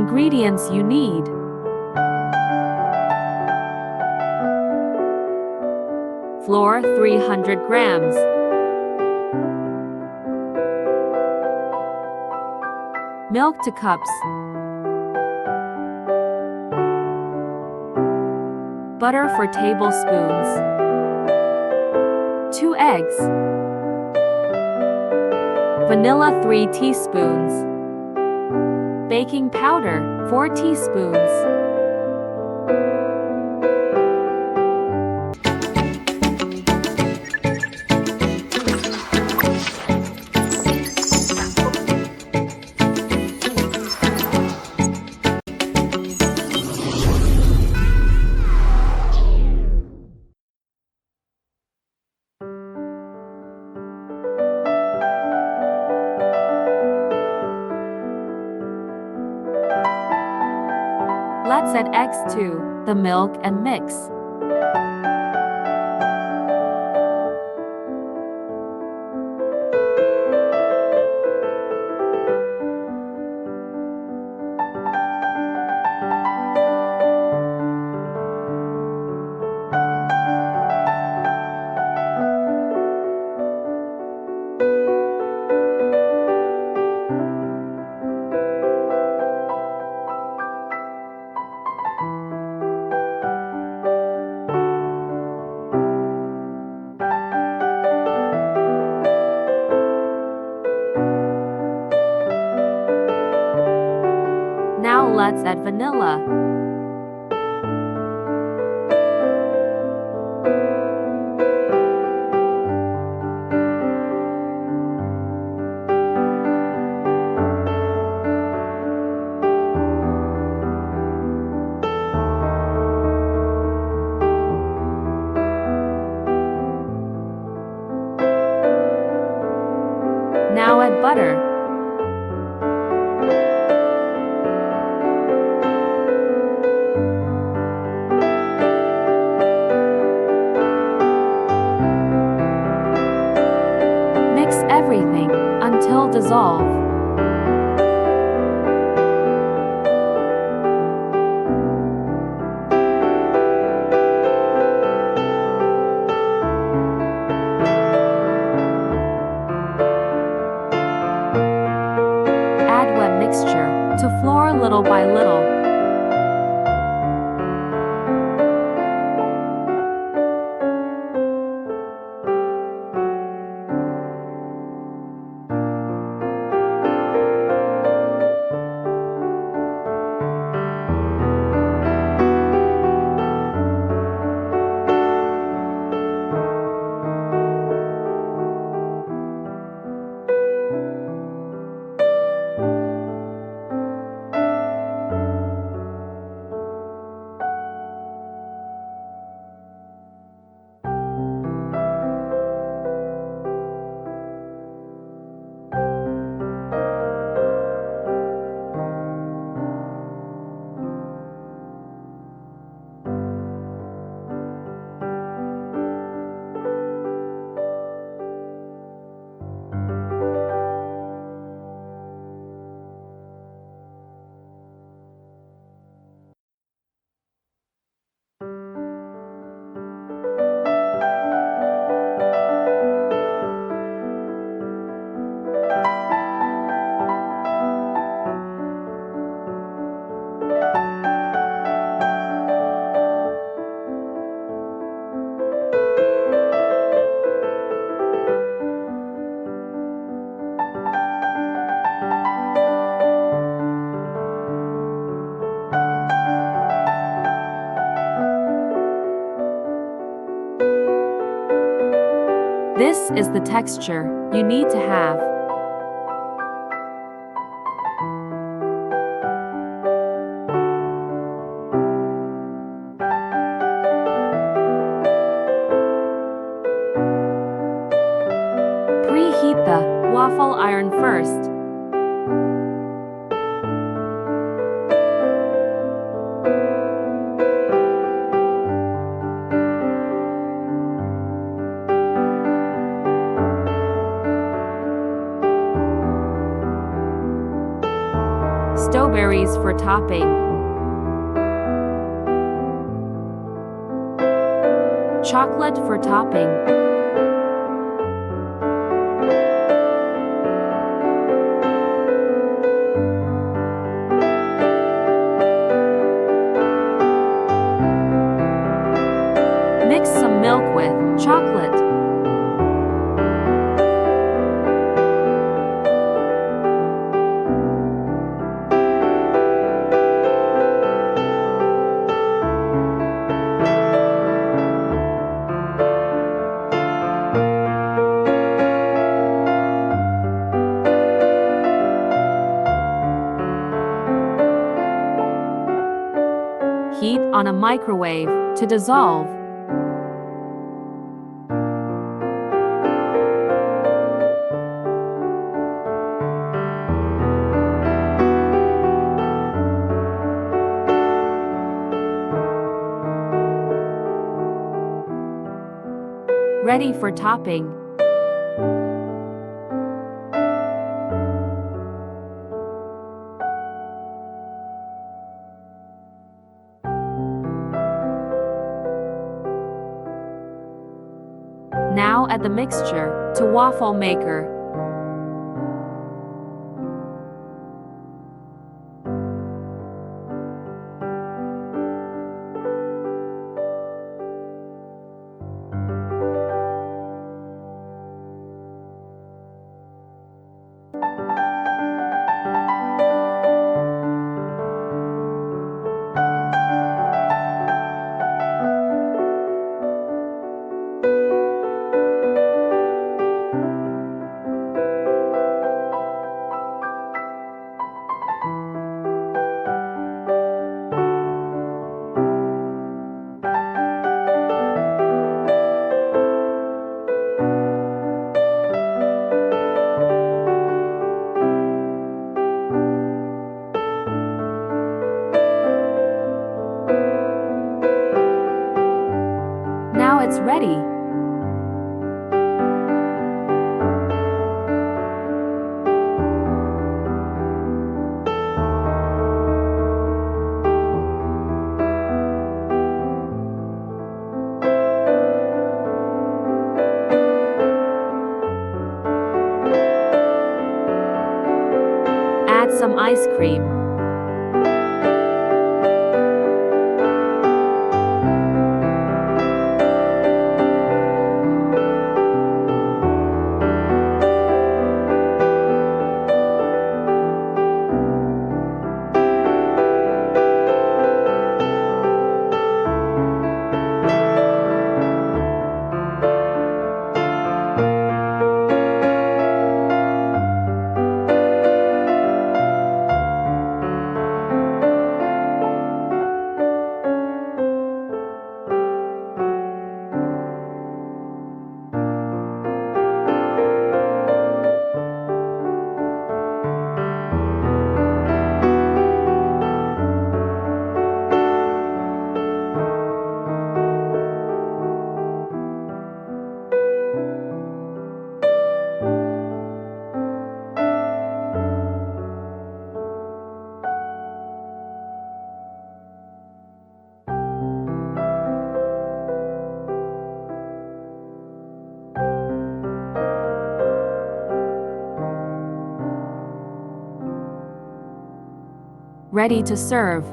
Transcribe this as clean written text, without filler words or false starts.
Ingredients you need: flour 300 grams, milk 2 cups, butter 4 tablespoons, 2 eggs, vanilla 3 teaspoons, baking powder 4 teaspoons. Let's add eggs to the milk and mix. Now let's add vanilla. Now add butter. Mix everything until dissolve. Add wet mixture to flour little by little. This is the texture you need to have. Preheat the waffle iron first. Strawberries Strawberries for topping. Chocolate for topping. Mix some milk with chocolate. Heat on a microwave to dissolve. Ready for topping. Now add the mixture to waffle maker. Now it's ready. Add some ice cream. Ready to serve.